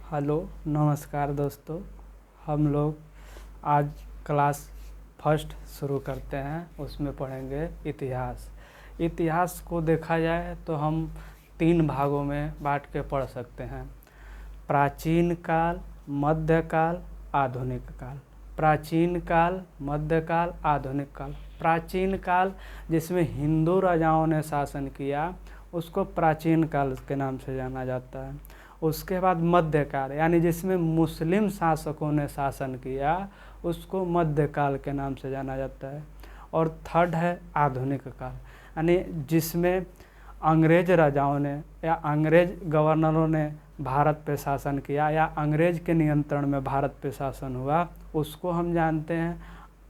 Hello नमस्कार दोस्तों। हम लोग आज क्लास फर्स्ट शुरू करते हैं। उसमें पढ़ेंगे इतिहास। इतिहास को देखा जाए तो हम 3 भागों में बांट के पढ़ सकते हैं। प्राचीन काल, मध्यकाल, आधुनिक काल। प्राचीन काल, मध्यकाल, आधुनिक काल। प्राचीन काल जिसमें हिंदू राजाओं ने शासन किया उसको प्राचीन काल के नाम से जाना जाता है। उसके बाद मध्यकाल यानी जिसमें मुस्लिम शासकों ने शासन किया उसको मध्यकाल के नाम से जाना जाता है। और थर्ड है आधुनिक काल यानी जिसमें अंग्रेज राजाओं ने या अंग्रेज गवर्नरों ने भारत पे शासन किया या अंग्रेज के नियंत्रण में भारत पे शासन हुआ, उसको हम जानते हैं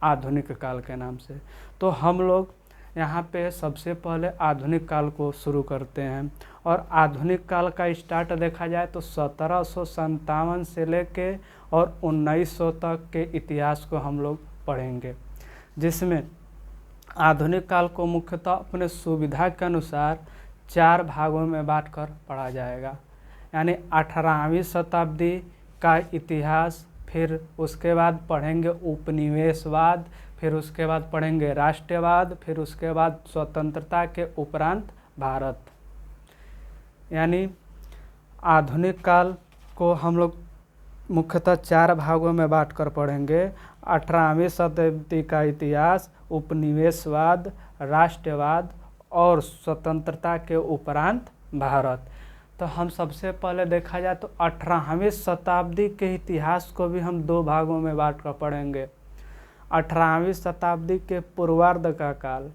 आधुनिक काल के नाम से। तो हम लोग यहाँ पे सबसे पहले आधुनिक काल को शुरू करते हैं। और आधुनिक काल का स्टार्ट देखा जाए तो 1757 से लेके और 1900 तक के इतिहास को हम लोग पढ़ेंगे, जिसमें आधुनिक काल को मुख्यतः अपने सुविधा के अनुसार 4 भागों में बांट कर पढ़ा जाएगा। यानी 18वीं शताब्दी का इतिहास, फिर उसके बाद पढ़ेंगे उपनिवेशवाद, फिर उसके बाद पढ़ेंगे राष्ट्रवाद, फिर उसके बाद स्वतंत्रता के उपरांत भारत। यानी आधुनिक काल को हम लोग मुख्यतः 4 भागों में बांट कर पढ़ेंगे। 18वीं शताब्दी का इतिहास, उपनिवेशवाद, राष्ट्रवाद और स्वतंत्रता के उपरांत भारत। तो हम सबसे पहले देखा जाए तो 18वीं शताब्दी के इतिहास को भी हम 2 भागों में बांट कर पढ़ेंगे। 18वीं शताब्दी के पूर्वार्ध का काल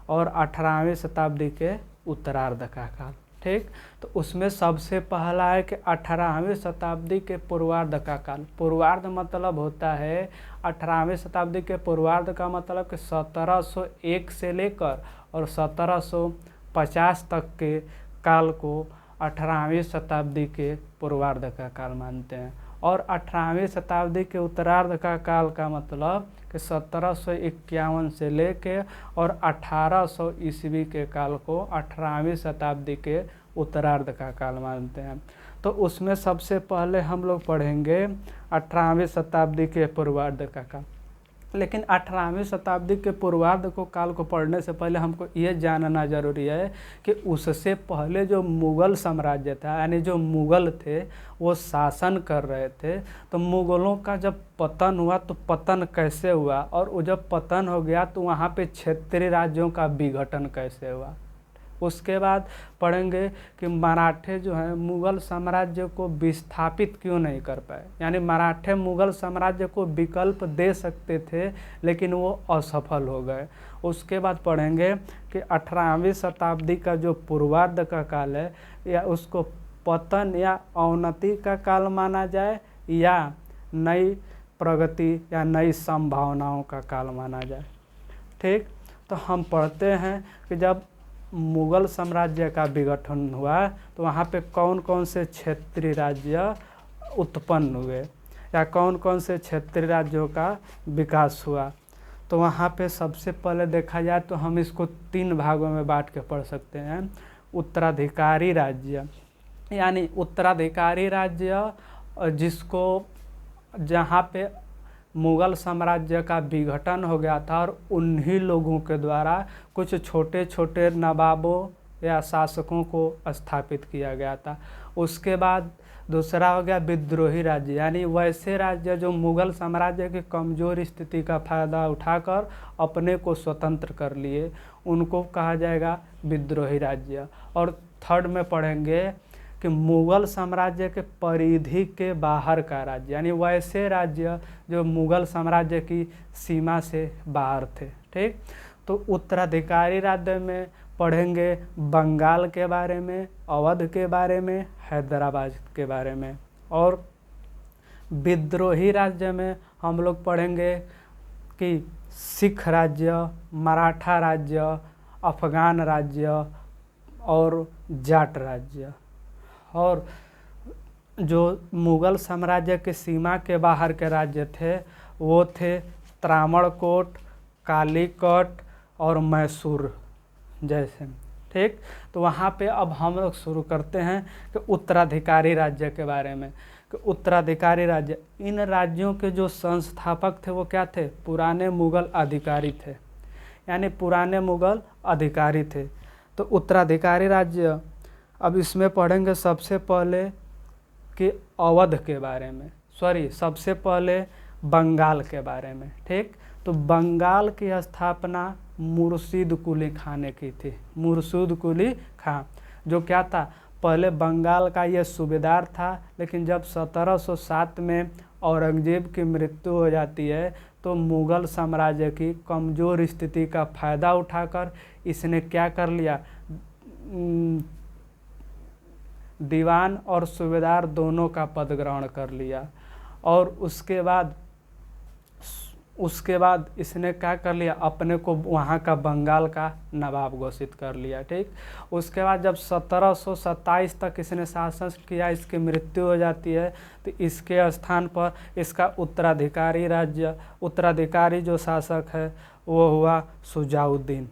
और 18वीं शताब्दी के उत्तरार्ध का काल। ठीक, तो उसमें सबसे पहला है कि 18वीं शताब्दी के पूर्वार्ध का काल। पूर्वार्ध मतलब होता है 18वीं शताब्दी के पूर्वार्ध का मतलब कि 1701 से लेकर और 1750 तक के काल को 18वीं शताब्दी के पूर्वार्ध का काल मानते हैं। और 18वीं शताब्दी के उत्तरार्ध का काल का मतलब कि 1751 से लेके और 1800 ईस्वी के काल को 18वीं शताब्दी के उत्तरार्ध का काल मानते हैं। तो उसमें सबसे पहले हम लोग पढ़ेंगे 18वीं शताब्दी के पूर्वार्ध का काल। लेकिन 18वीं शताब्दी के पूर्वार्ध को काल को पढ़ने से पहले हमको ये जानना जरूरी है कि उससे पहले जो मुग़ल साम्राज्य था, यानी जो मुग़ल थे वो शासन कर रहे थे, तो मुग़लों का जब पतन हुआ तो पतन कैसे हुआ, और वो जब पतन हो गया तो वहाँ पे क्षेत्रीय राज्यों का विघटन कैसे हुआ। उसके बाद पढ़ेंगे कि मराठे जो हैं मुग़ल साम्राज्य को विस्थापित क्यों नहीं कर पाए, यानी मराठे मुग़ल साम्राज्य को विकल्प दे सकते थे लेकिन वो असफल हो गए। उसके बाद पढ़ेंगे कि 18वीं शताब्दी का जो पूर्वार्ध का काल है या उसको पतन या अवनति का काल माना जाए या नई प्रगति या नई संभावनाओं का काल माना जाए। ठीक, तो हम पढ़ते हैं कि जब मुग़ल साम्राज्य का विघटन हुआ तो वहाँ पे कौन कौन से क्षेत्रीय राज्य उत्पन्न हुए या कौन कौन से क्षेत्रीय राज्यों का विकास हुआ। तो वहाँ पे सबसे पहले देखा जाए तो हम इसको 3 भागों में बांट के पढ़ सकते हैं। उत्तराधिकारी राज्य, यानी उत्तराधिकारी राज्य जिसको जहाँ पे मुग़ल साम्राज्य का विघटन हो गया था और उन्हीं लोगों के द्वारा कुछ छोटे छोटे नवाबों या शासकों को स्थापित किया गया था। उसके बाद दूसरा हो गया विद्रोही राज्य, यानी वैसे राज्य जो मुग़ल साम्राज्य की कमज़ोर स्थिति का फ़ायदा उठाकर अपने को स्वतंत्र कर लिए, उनको कहा जाएगा विद्रोही राज्य। और थर्ड में पढ़ेंगे कि मुग़ल साम्राज्य के परिधि के बाहर का राज्य, यानी वैसे राज्य जो मुग़ल साम्राज्य की सीमा से बाहर थे। ठीक, तो उत्तराधिकारी राज्य में पढ़ेंगे बंगाल के बारे में, अवध के बारे में, हैदराबाद के बारे में। और विद्रोही राज्य में हम लोग पढ़ेंगे कि सिख राज्य, मराठा राज्य, अफ़गान राज्य और जाट राज्य। और जो मुग़ल साम्राज्य के सीमा के बाहर के राज्य थे वो थे त्रावणकोट, कालीकट और मैसूर जैसे। ठीक, तो वहाँ पे अब हम लोग शुरू करते हैं कि उत्तराधिकारी राज्य के बारे में। कि उत्तराधिकारी राज्य, इन राज्यों के जो संस्थापक थे वो क्या थे? पुराने मुगल अधिकारी थे, यानी पुराने मुगल अधिकारी थे। तो उत्तराधिकारी राज्य, अब इसमें पढ़ेंगे सबसे पहले कि अवध के बारे में, सबसे पहले बंगाल के बारे में। ठीक, तो बंगाल की स्थापना मुर्शिद कुली खां ने की थी। मुर्शिद कुली खां जो क्या था, पहले बंगाल का ये सूबेदार था, लेकिन जब 1707 में औरंगजेब की मृत्यु हो जाती है तो मुगल साम्राज्य की कमज़ोर स्थिति का फ़ायदा उठाकर इसने क्या कर लिया, दीवान और सूबेदार दोनों का पद ग्रहण कर लिया। और उसके बाद इसने क्या कर लिया, अपने को वहाँ का बंगाल का नवाब घोषित कर लिया। ठीक, उसके बाद जब 1727 तक इसने शासन किया, इसकी मृत्यु हो जाती है, तो इसके स्थान पर इसका उत्तराधिकारी जो शासक है वो हुआ शुजाउद्दीन।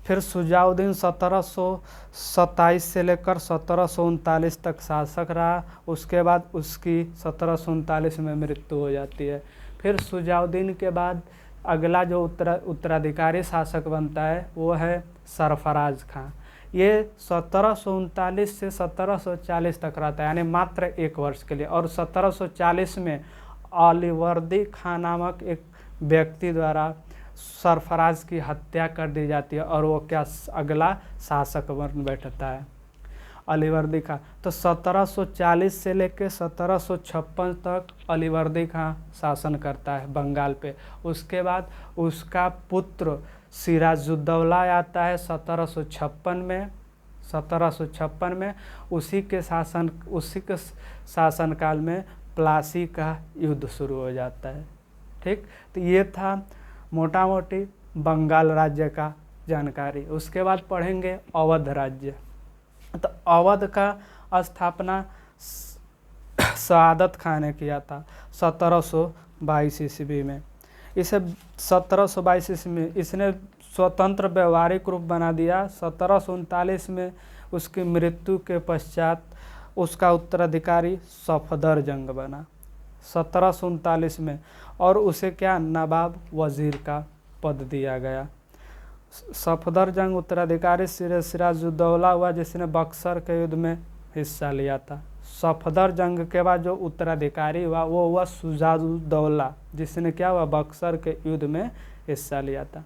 फिर शुजाउद्दीन 1727 से लेकर 1739 तक शासक रहा। उसके बाद उसकी 1739 में मृत्यु हो जाती है। फिर शुजाउद्दीन के बाद अगला जो उत्तराधिकारी शासक बनता है वो है सरफराज खां। ये 1739 से 1740 तक रहता है, यानी मात्र 1 वर्ष के लिए। और 1740 में अलीवर्दी खां नामक एक व्यक्ति द्वारा सरफराज की हत्या कर दी जाती है और वो क्या अगला शासक बन बैठता है, अलीवर्दी खां। तो 1740 से लेकर 1756 तक अलीवर्दी खां शासन करता है बंगाल पे। उसके बाद उसका पुत्र सिराजुद्दौला आता है 1756 में। उसी के शासनकाल में प्लासी का युद्ध शुरू हो जाता है। ठीक, तो ये था मोटा मोटी बंगाल राज्य का जानकारी। उसके बाद पढ़ेंगे अवध राज्य। तो अवध का स्थापना सआदत खां ने किया था 1722 ईस्वी में। इसे 1722 ईस्वी में इसने स्वतंत्र व्यवहारिक रूप बना दिया। 1739 में उसकी मृत्यु के पश्चात उसका उत्तराधिकारी सफदर जंग बना 1739 में, और उसे क्या नवाब वजीर का पद दिया गया। सफदर जंग उत्तराधिकारी सिराजुद्दौला हुआ, जिसने बक्सर के युद्ध में हिस्सा लिया था। सफदर जंग के बाद जो उत्तराधिकारी हुआ वो हुआ शुजाउद्दौला, जिसने क्या हुआ, बक्सर के युद्ध में हिस्सा लिया था।